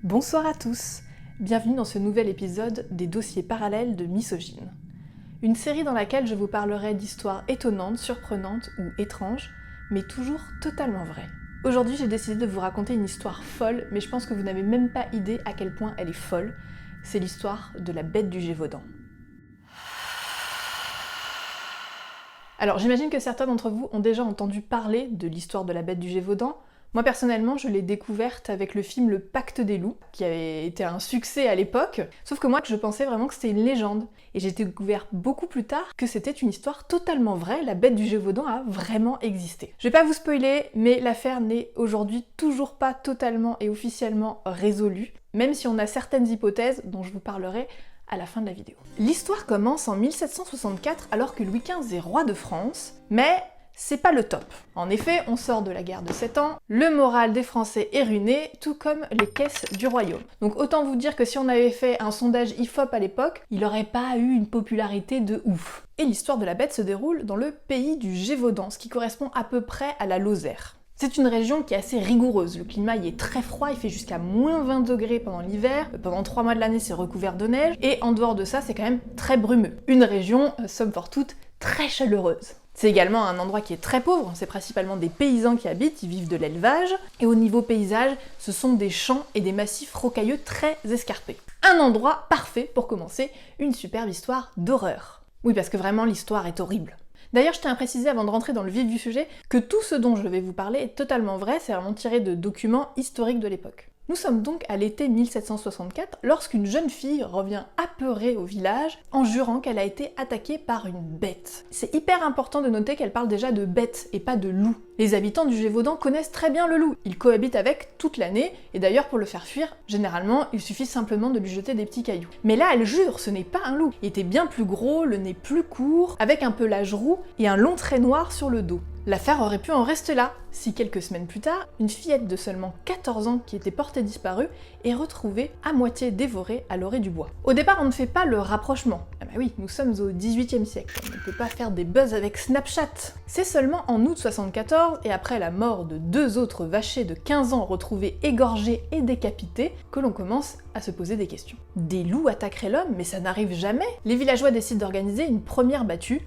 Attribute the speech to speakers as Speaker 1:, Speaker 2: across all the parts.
Speaker 1: Bonsoir à tous, bienvenue dans ce nouvel épisode des dossiers parallèles de Misogyne. Une série dans laquelle je vous parlerai d'histoires étonnantes, surprenantes ou étranges, mais toujours totalement vraies. Aujourd'hui j'ai décidé de vous raconter une histoire folle, mais je pense que vous n'avez même pas idée à quel point elle est folle. C'est l'histoire de la bête du Gévaudan. Alors j'imagine que certains d'entre vous ont déjà entendu parler de l'histoire de la bête du Gévaudan. Moi personnellement, je l'ai découverte avec le film Le Pacte des loups, qui avait été un succès à l'époque, sauf que moi je pensais vraiment que c'était une légende, et j'ai découvert beaucoup plus tard que c'était une histoire totalement vraie, la bête du Gévaudan a vraiment existé. Je vais pas vous spoiler, mais l'affaire n'est aujourd'hui toujours pas totalement et officiellement résolue, même si on a certaines hypothèses dont je vous parlerai à la fin de la vidéo. L'histoire commence en 1764 alors que Louis XV est roi de France, mais c'est pas le top. En effet, on sort de la guerre de 7 ans, le moral des Français est ruiné, tout comme les caisses du royaume. Donc autant vous dire que si on avait fait un sondage IFOP à l'époque, il aurait pas eu une popularité de ouf. Et l'histoire de la bête se déroule dans le pays du Gévaudan, ce qui correspond à peu près à la Lozère. C'est une région qui est assez rigoureuse, le climat y est très froid, il fait jusqu'à moins 20 degrés pendant l'hiver, pendant 3 mois de l'année c'est recouvert de neige, et en dehors de ça c'est quand même très brumeux. Une région, somme toute toute, très chaleureuse. C'est également un endroit qui est très pauvre, c'est principalement des paysans qui habitent, ils vivent de l'élevage, et au niveau paysage, ce sont des champs et des massifs rocailleux très escarpés. Un endroit parfait pour commencer une superbe histoire d'horreur. Oui, parce que vraiment l'histoire est horrible. D'ailleurs, je tiens à préciser avant de rentrer dans le vif du sujet que tout ce dont je vais vous parler est totalement vrai, c'est vraiment tiré de documents historiques de l'époque. Nous sommes donc à l'été 1764 lorsqu'une jeune fille revient apeurée au village en jurant qu'elle a été attaquée par une bête. C'est hyper important de noter qu'elle parle déjà de bête et pas de loup. Les habitants du Gévaudan connaissent très bien le loup, ils cohabitent avec toute l'année, et d'ailleurs pour le faire fuir, généralement il suffit simplement de lui jeter des petits cailloux. Mais là elle jure, ce n'est pas un loup. Il était bien plus gros, le nez plus court, avec un pelage roux et un long trait noir sur le dos. L'affaire aurait pu en rester là, si quelques semaines plus tard, une fillette de seulement 14 ans qui était portée disparue est retrouvée à moitié dévorée à l'orée du bois. Au départ, on ne fait pas le rapprochement. Ah bah oui, nous sommes au XVIIIe siècle, on ne peut pas faire des buzz avec Snapchat. C'est seulement en août 74, et après la mort de 2 autres vachers de 15 ans retrouvés égorgés et décapités, que l'on commence à se poser des questions. Des loups attaqueraient l'homme, mais ça n'arrive jamais. Les villageois décident d'organiser une première battue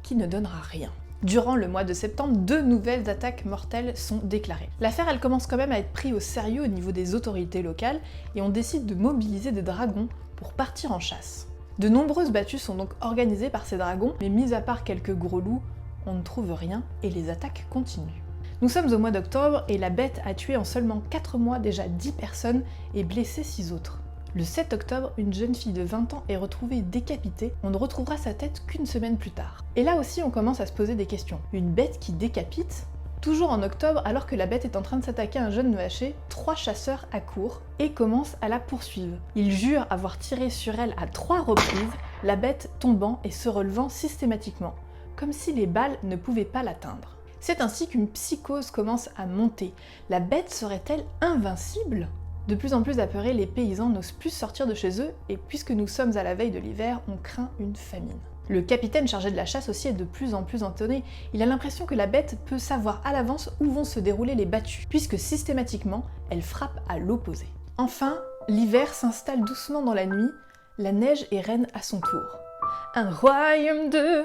Speaker 1: qui ne donnera rien. Durant le mois de septembre, 2 nouvelles attaques mortelles sont déclarées. L'affaire, elle commence quand même à être prise au sérieux au niveau des autorités locales et on décide de mobiliser des dragons pour partir en chasse. De nombreuses battues sont donc organisées par ces dragons, mais mis à part quelques gros loups, on ne trouve rien et les attaques continuent. Nous sommes au mois d'octobre et la bête a tué en seulement 4 mois déjà 10 personnes et blessé 6 autres. Le 7 octobre, une jeune fille de 20 ans est retrouvée décapitée, on ne retrouvera sa tête qu'une semaine plus tard. Et là aussi on commence à se poser des questions. Une bête qui décapite? Toujours en octobre, alors que la bête est en train de s'attaquer à un jeune vacher, 3 chasseurs accourent et commencent à la poursuivre. Ils jurent avoir tiré sur elle à 3 reprises, la bête tombant et se relevant systématiquement, comme si les balles ne pouvaient pas l'atteindre. C'est ainsi qu'une psychose commence à monter. La bête serait-elle invincible ? De plus en plus apeurés, les paysans n'osent plus sortir de chez eux, et puisque nous sommes à la veille de l'hiver, on craint une famine. Le capitaine chargé de la chasse aussi est de plus en plus étonné. Il a l'impression que la bête peut savoir à l'avance où vont se dérouler les battues, puisque systématiquement, elle frappe à l'opposé. Enfin, l'hiver s'installe doucement dans la nuit, la neige est reine à son tour. Un royaume de...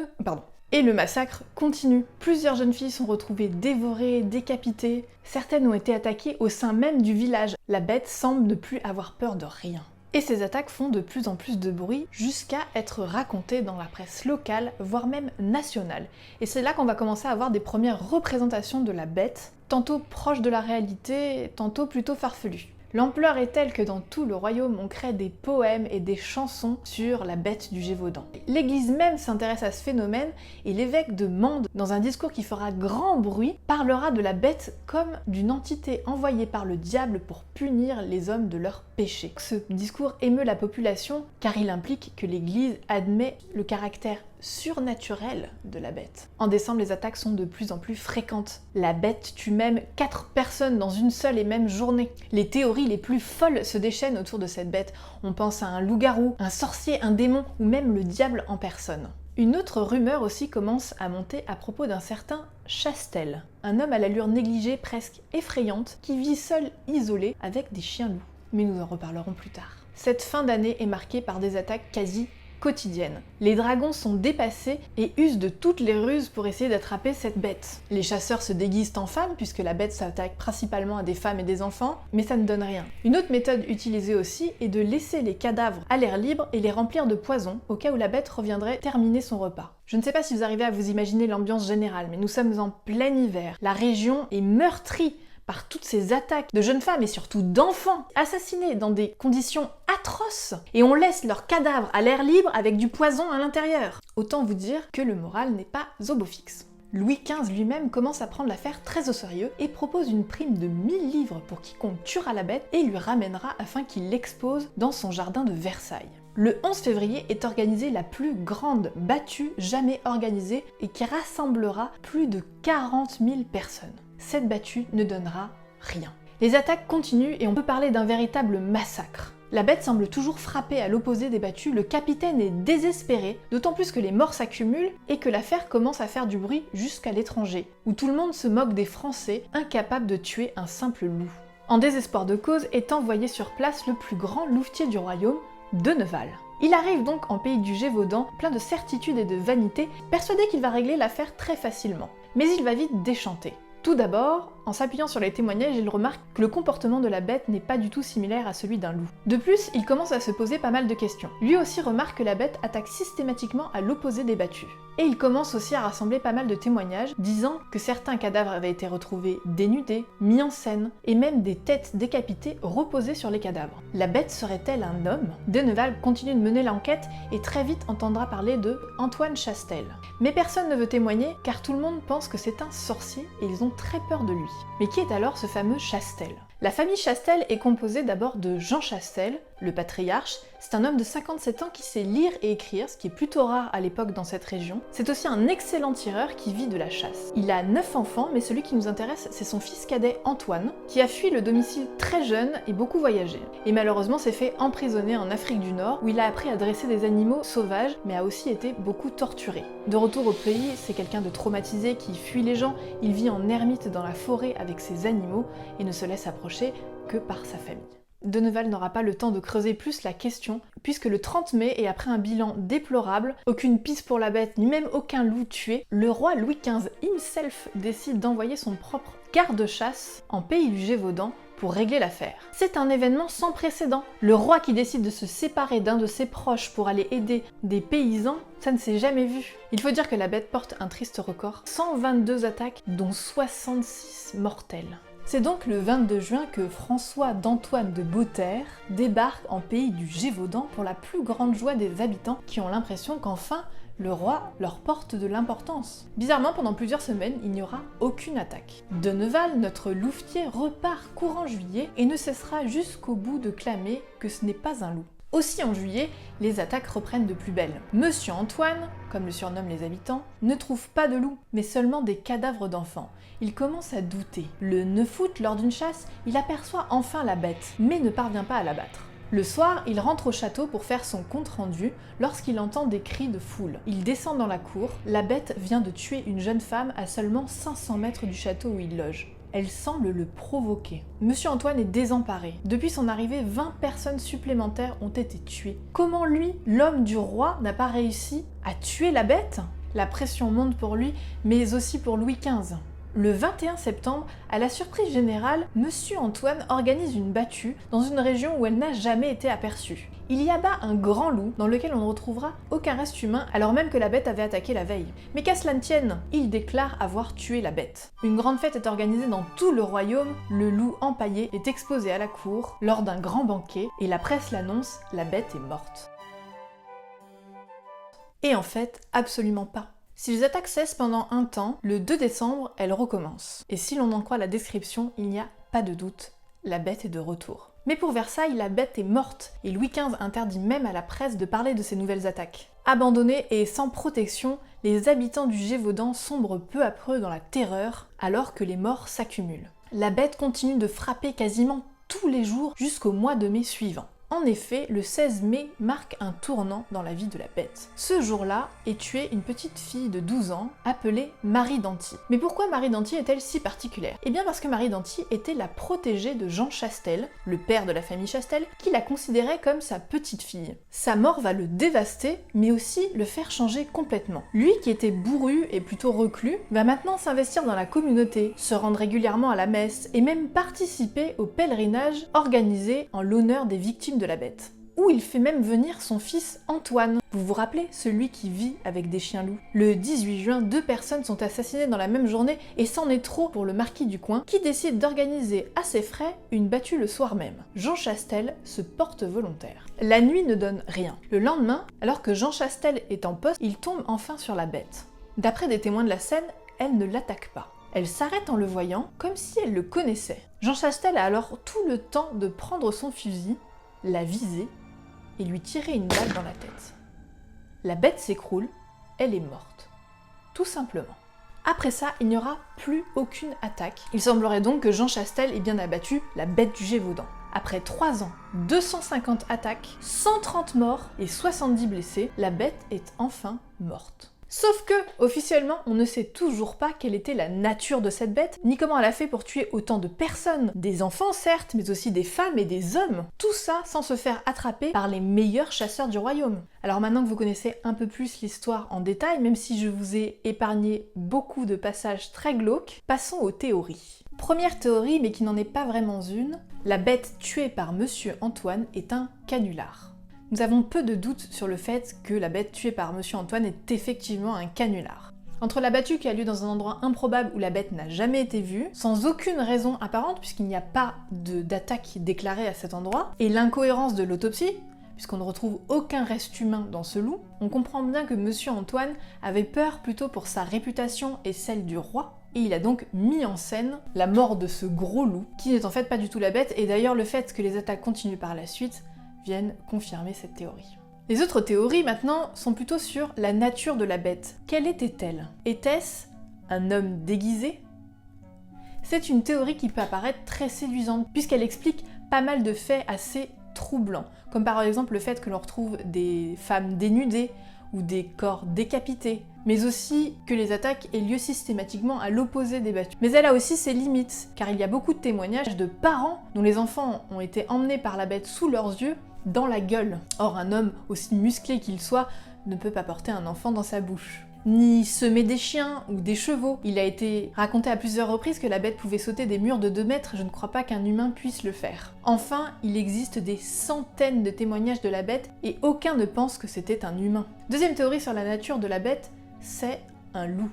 Speaker 1: Et le massacre continue. Plusieurs jeunes filles sont retrouvées dévorées, décapitées. Certaines ont été attaquées au sein même du village. La bête semble ne plus avoir peur de rien. Et ces attaques font de plus en plus de bruit jusqu'à être racontées dans la presse locale, voire même nationale. Et c'est là qu'on va commencer à avoir des premières représentations de la bête, tantôt proches de la réalité, tantôt plutôt farfelues. L'ampleur est telle que dans tout le royaume, on crée des poèmes et des chansons sur la bête du Gévaudan. L'église même s'intéresse à ce phénomène et l'évêque de Mende, dans un discours qui fera grand bruit, parlera de la bête comme d'une entité envoyée par le diable pour punir les hommes de leurs péchés. Ce discours émeut la population car il implique que l'église admet le caractère surnaturel de la bête. En décembre, les attaques sont de plus en plus fréquentes. La bête tue même 4 personnes dans une seule et même journée. Les théories les plus folles se déchaînent autour de cette bête. On pense à un loup-garou, un sorcier, un démon ou même le diable en personne. Une autre rumeur aussi commence à monter à propos d'un certain Chastel, un homme à l'allure négligée presque effrayante qui vit seul, isolé, avec des chiens loups. mais nous en reparlerons plus tard. Cette fin d'année est marquée par des attaques quasi quotidiennes. Les dragons sont dépassés et usent de toutes les ruses pour essayer d'attraper cette bête. Les chasseurs se déguisent en femmes puisque la bête s'attaque principalement à des femmes et des enfants, mais ça ne donne rien. Une autre méthode utilisée aussi est de laisser les cadavres à l'air libre et les remplir de poison au cas où la bête reviendrait terminer son repas. Je ne sais pas si vous arrivez à vous imaginer l'ambiance générale, mais nous sommes en plein hiver. La région est meurtrie par toutes ces attaques de jeunes femmes et surtout d'enfants assassinés dans des conditions atroces, et on laisse leurs cadavres à l'air libre avec du poison à l'intérieur. Autant vous dire que le moral n'est pas au beau fixe. Louis XV lui-même commence à prendre l'affaire très au sérieux et propose une prime de 1000 livres pour quiconque tuera la bête et lui ramènera afin qu'il l'expose dans son jardin de Versailles. Le 11 février est organisée la plus grande battue jamais organisée et qui rassemblera plus de 40 000 personnes. Cette battue ne donnera rien. Les attaques continuent et on peut parler d'un véritable massacre. La bête semble toujours frapper à l'opposé des battues, le capitaine est désespéré, d'autant plus que les morts s'accumulent et que l'affaire commence à faire du bruit jusqu'à l'étranger, où tout le monde se moque des Français, incapables de tuer un simple loup. En désespoir de cause est envoyé sur place le plus grand louvetier du royaume, Denneval. Il arrive donc en pays du Gévaudan, plein de certitude et de vanité, persuadé qu'il va régler l'affaire très facilement. Mais il va vite déchanter. Tout d'abord, en s'appuyant sur les témoignages, il remarque que le comportement de la bête n'est pas du tout similaire à celui d'un loup. De plus, il commence à se poser pas mal de questions. Lui aussi remarque que la bête attaque systématiquement à l'opposé des battus. Et il commence aussi à rassembler pas mal de témoignages, disant que certains cadavres avaient été retrouvés dénudés, mis en scène, et même des têtes décapitées reposées sur les cadavres. La bête serait-elle un homme? Denneval continue de mener l'enquête et très vite entendra parler de Antoine Chastel. Mais personne ne veut témoigner car tout le monde pense que c'est un sorcier et ils ont très peur de lui. Mais qui est alors ce fameux Chastel? La famille Chastel est composée d'abord de Jean Chastel, le patriarche. C'est un homme de 57 ans qui sait lire et écrire, ce qui est plutôt rare à l'époque dans cette région. C'est aussi un excellent tireur qui vit de la chasse. Il a 9 enfants, mais celui qui nous intéresse, c'est son fils cadet Antoine, qui a fui le domicile très jeune et beaucoup voyagé. Et malheureusement s'est fait emprisonner en Afrique du Nord, où il a appris à dresser des animaux sauvages, mais a aussi été beaucoup torturé. De retour au pays, c'est quelqu'un de traumatisé qui fuit les gens, il vit en ermite dans la forêt avec ses animaux et ne se laisse approcher que par sa famille. Denneval n'aura pas le temps de creuser plus la question, puisque le 30 mai, et après un bilan déplorable, aucune piste pour la bête, ni même aucun loup tué, le roi Louis XV himself décide d'envoyer son propre garde-chasse en pays du Gévaudan pour régler l'affaire. C'est un événement sans précédent. Le roi qui décide de se séparer d'un de ses proches pour aller aider des paysans, ça ne s'est jamais vu. Il faut dire que la bête porte un triste record, 122 attaques, dont 66 mortelles. C'est donc le 22 juin que François d'Antoine de Beauterre débarque en pays du Gévaudan pour la plus grande joie des habitants qui ont l'impression qu'enfin le roi leur porte de l'importance. Bizarrement, pendant plusieurs semaines, il n'y aura aucune attaque. Denneval, notre louvetier, repart courant juillet et ne cessera jusqu'au bout de clamer que ce n'est pas un loup. Aussi en juillet, les attaques reprennent de plus belle. Monsieur Antoine, comme le surnomment les habitants, ne trouve pas de loup, mais seulement des cadavres d'enfants. Il commence à douter. Le 9 août, lors d'une chasse, il aperçoit enfin la bête, mais ne parvient pas à l'abattre. Le soir, il rentre au château pour faire son compte-rendu lorsqu'il entend des cris de foule. Il descend dans la cour, la bête vient de tuer une jeune femme à seulement 500 mètres du château où il loge. Elle semble le provoquer. Monsieur Antoine est désemparé. Depuis son arrivée, 20 personnes supplémentaires ont été tuées. Comment lui, l'homme du roi, n'a pas réussi à tuer la bête? La pression monte pour lui, mais aussi pour Louis XV. Le 21 septembre, à la surprise générale, Monsieur Antoine organise une battue dans une région où elle n'a jamais été aperçue. Il y abat un grand loup dans lequel on ne retrouvera aucun reste humain alors même que la bête avait attaqué la veille. Mais qu'à cela ne tienne, il déclare avoir tué la bête. Une grande fête est organisée dans tout le royaume, le loup empaillé est exposé à la cour lors d'un grand banquet et la presse l'annonce, la bête est morte. Et en fait, absolument pas. Si les attaques cessent pendant un temps, le 2 décembre, elles recommencent. Et si l'on en croit la description, il n'y a pas de doute, la bête est de retour. Mais pour Versailles, la bête est morte, et Louis XV interdit même à la presse de parler de ces nouvelles attaques. Abandonnés et sans protection, les habitants du Gévaudan sombrent peu à peu dans la terreur, alors que les morts s'accumulent. La bête continue de frapper quasiment tous les jours jusqu'au mois de mai suivant. En effet, le 16 mai marque un tournant dans la vie de la bête. Ce jour-là est tuée une petite fille de 12 ans appelée Marie d'Anty. Mais pourquoi Marie d'Anty est-elle si particulière? Eh bien parce que Marie d'Anty était la protégée de Jean Chastel, le père de la famille Chastel, qui la considérait comme sa petite fille. Sa mort va le dévaster, mais aussi le faire changer complètement. Lui, qui était bourru et plutôt reclus, va maintenant s'investir dans la communauté, se rendre régulièrement à la messe et même participer au pèlerinage organisé en l'honneur des victimes de la bête. Où il fait même venir son fils Antoine. Vous vous rappelez, celui qui vit avec des chiens-loups? Le 18 juin, 2 personnes sont assassinées dans la même journée et c'en est trop pour le marquis du coin qui décide d'organiser à ses frais une battue le soir même. Jean Chastel se porte volontaire. La nuit ne donne rien. Le lendemain, alors que Jean Chastel est en poste, il tombe enfin sur la bête. D'après des témoins de la scène, elle ne l'attaque pas. Elle s'arrête en le voyant, comme si elle le connaissait. Jean Chastel a alors tout le temps de prendre son fusil, la viser et lui tirer une balle dans la tête. La bête s'écroule, elle est morte. Tout simplement. Après ça, il n'y aura plus aucune attaque. Il semblerait donc que Jean Chastel ait bien abattu la bête du Gévaudan. Après 3 ans, 250 attaques, 130 morts et 70 blessés, la bête est enfin morte. Sauf que, officiellement, on ne sait toujours pas quelle était la nature de cette bête, ni comment elle a fait pour tuer autant de personnes. Des enfants, certes, mais aussi des femmes et des hommes. Tout ça sans se faire attraper par les meilleurs chasseurs du royaume. Alors maintenant que vous connaissez un peu plus l'histoire en détail, même si je vous ai épargné beaucoup de passages très glauques, passons aux théories. Première théorie, mais qui n'en est pas vraiment une, la bête tuée par Monsieur Antoine est un canular. Nous avons peu de doutes sur le fait que la bête tuée par Monsieur Antoine est effectivement un canular. Entre la battue qui a lieu dans un endroit improbable où la bête n'a jamais été vue, sans aucune raison apparente puisqu'il n'y a pas d'attaque déclarée à cet endroit, et l'incohérence de l'autopsie, puisqu'on ne retrouve aucun reste humain dans ce loup, on comprend bien que Monsieur Antoine avait peur plutôt pour sa réputation et celle du roi, et il a donc mis en scène la mort de ce gros loup, qui n'est en fait pas du tout la bête, et d'ailleurs le fait que les attaques continuent par la suite viennent confirmer cette théorie. Les autres théories maintenant sont plutôt sur la nature de la bête. Quelle était-elle? Était-ce un homme déguisé? C'est une théorie qui peut apparaître très séduisante puisqu'elle explique pas mal de faits assez troublants, comme par exemple le fait que l'on retrouve des femmes dénudées ou des corps décapités, mais aussi que les attaques aient lieu systématiquement à l'opposé des battues. Mais elle a aussi ses limites, car il y a beaucoup de témoignages de parents dont les enfants ont été emmenés par la bête sous leurs yeux dans la gueule. Or, un homme, aussi musclé qu'il soit, ne peut pas porter un enfant dans sa bouche. Ni semer des chiens ou des chevaux. Il a été raconté à plusieurs reprises que la bête pouvait sauter des murs de 2 mètres, je ne crois pas qu'un humain puisse le faire. Enfin, il existe des centaines de témoignages de la bête et aucun ne pense que c'était un humain. Deuxième théorie sur la nature de la bête, c'est un loup.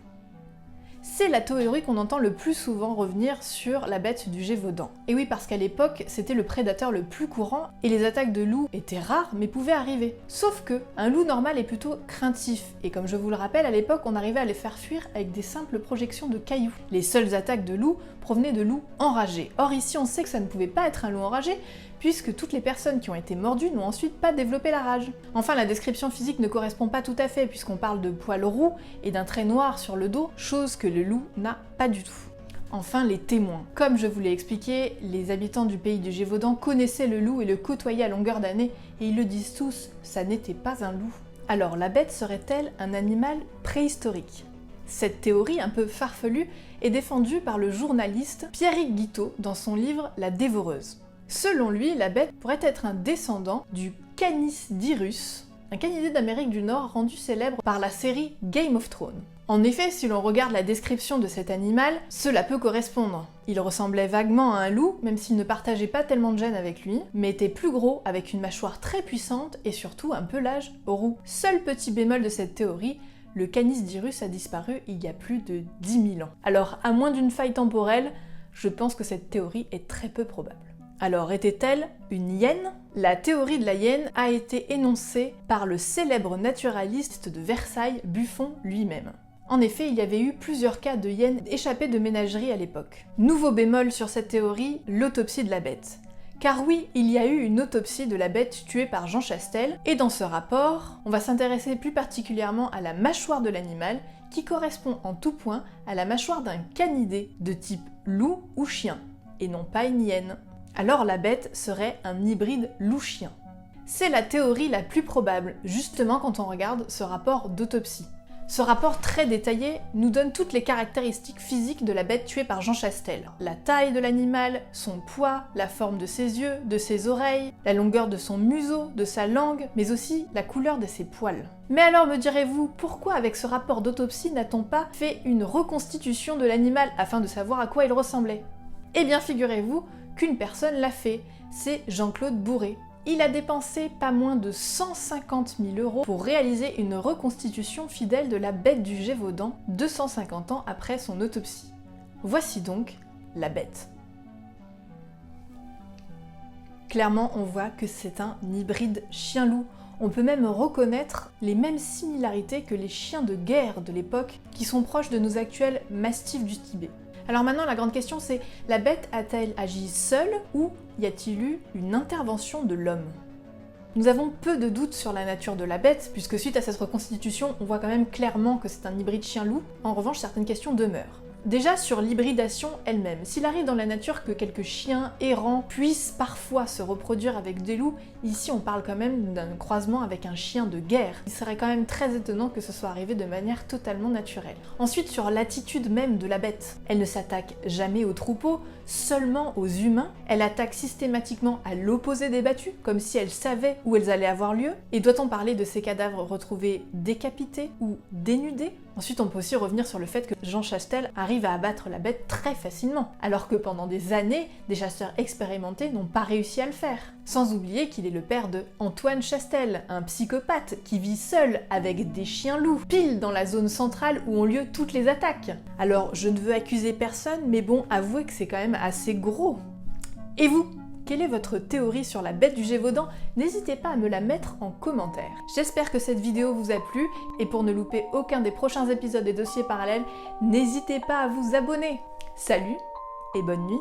Speaker 1: C'est la théorie qu'on entend le plus souvent revenir sur la bête du Gévaudan. Et oui, parce qu'à l'époque, c'était le prédateur le plus courant, et les attaques de loups étaient rares, mais pouvaient arriver. Sauf que, un loup normal est plutôt craintif, et comme je vous le rappelle, à l'époque, on arrivait à les faire fuir avec des simples projections de cailloux. Les seules attaques de loups provenaient de loups enragés. Or ici, on sait que ça ne pouvait pas être un loup enragé, puisque toutes les personnes qui ont été mordues n'ont ensuite pas développé la rage. Enfin, la description physique ne correspond pas tout à fait, puisqu'on parle de poils roux et d'un trait noir sur le dos, chose que le loup n'a pas du tout. Enfin, les témoins. Comme je vous l'ai expliqué, les habitants du pays du Gévaudan connaissaient le loup et le côtoyaient à longueur d'année, et ils le disent tous, ça n'était pas un loup. Alors, la bête serait-elle un animal préhistorique? Cette théorie un peu farfelue est défendue par le journaliste Pierrick Guiteau dans son livre La Dévoreuse. Selon lui, la bête pourrait être un descendant du Canis dirus, un canidé d'Amérique du Nord rendu célèbre par la série Game of Thrones. En effet, si l'on regarde la description de cet animal, cela peut correspondre. Il ressemblait vaguement à un loup, même s'il ne partageait pas tellement de gènes avec lui, mais était plus gros, avec une mâchoire très puissante et surtout un pelage roux. Seul petit bémol de cette théorie, le Canis dirus a disparu il y a plus de 10 000 ans. Alors, à moins d'une faille temporelle, je pense que cette théorie est très peu probable. Alors, était-elle une hyène? La théorie de la hyène a été énoncée par le célèbre naturaliste de Versailles, Buffon lui-même. En effet, il y avait eu plusieurs cas de hyènes échappées de ménagerie à l'époque. Nouveau bémol sur cette théorie, l'autopsie de la bête. Car oui, il y a eu une autopsie de la bête tuée par Jean Chastel, et dans ce rapport, on va s'intéresser plus particulièrement à la mâchoire de l'animal, qui correspond en tout point à la mâchoire d'un canidé de type loup ou chien, et non pas une hyène. Alors la bête serait un hybride loup-chien. C'est la théorie la plus probable, justement quand on regarde ce rapport d'autopsie. Ce rapport très détaillé nous donne toutes les caractéristiques physiques de la bête tuée par Jean Chastel. La taille de l'animal, son poids, la forme de ses yeux, de ses oreilles, la longueur de son museau, de sa langue, mais aussi la couleur de ses poils. Mais alors me direz-vous, pourquoi avec ce rapport d'autopsie n'a-t-on pas fait une reconstitution de l'animal afin de savoir à quoi il ressemblait? Eh bien figurez-vous qu'une personne l'a fait, c'est Jean-Claude Bourré. Il a dépensé pas moins de 150 000 € pour réaliser une reconstitution fidèle de la bête du Gévaudan 250 ans après son autopsie. Voici donc la bête. Clairement, on voit que c'est un hybride chien-loup. On peut même reconnaître les mêmes similarités que les chiens de guerre de l'époque, qui sont proches de nos actuels mastifs du Tibet. Alors maintenant, la grande question c'est, la bête a-t-elle agi seule ou y a-t-il eu une intervention de l'homme? Nous avons peu de doutes sur la nature de la bête, puisque suite à cette reconstitution, on voit quand même clairement que c'est un hybride chien-loup. En revanche, certaines questions demeurent. Déjà sur l'hybridation elle-même, s'il arrive dans la nature que quelques chiens errants puissent parfois se reproduire avec des loups, ici on parle quand même d'un croisement avec un chien de guerre. Il serait quand même très étonnant que ce soit arrivé de manière totalement naturelle. Ensuite sur l'attitude même de la bête, elle ne s'attaque jamais aux troupeaux, seulement aux humains, elle attaque systématiquement à l'opposé des battus, comme si elle savait où elles allaient avoir lieu. Et doit-on parler de ces cadavres retrouvés décapités ou dénudés? Ensuite, on peut aussi revenir sur le fait que Jean Chastel arrive à abattre la bête très facilement, alors que pendant des années, des chasseurs expérimentés n'ont pas réussi à le faire. Sans oublier qu'il est le père de Antoine Chastel, un psychopathe qui vit seul avec des chiens loups, pile dans la zone centrale où ont lieu toutes les attaques. Alors, je ne veux accuser personne, mais bon, avouez que c'est quand même assez gros. Et vous ? Quelle est votre théorie sur la bête du Gévaudan? N'hésitez pas à me la mettre en commentaire. J'espère que cette vidéo vous a plu, et pour ne louper aucun des prochains épisodes des dossiers parallèles, n'hésitez pas à vous abonner. Salut et bonne nuit.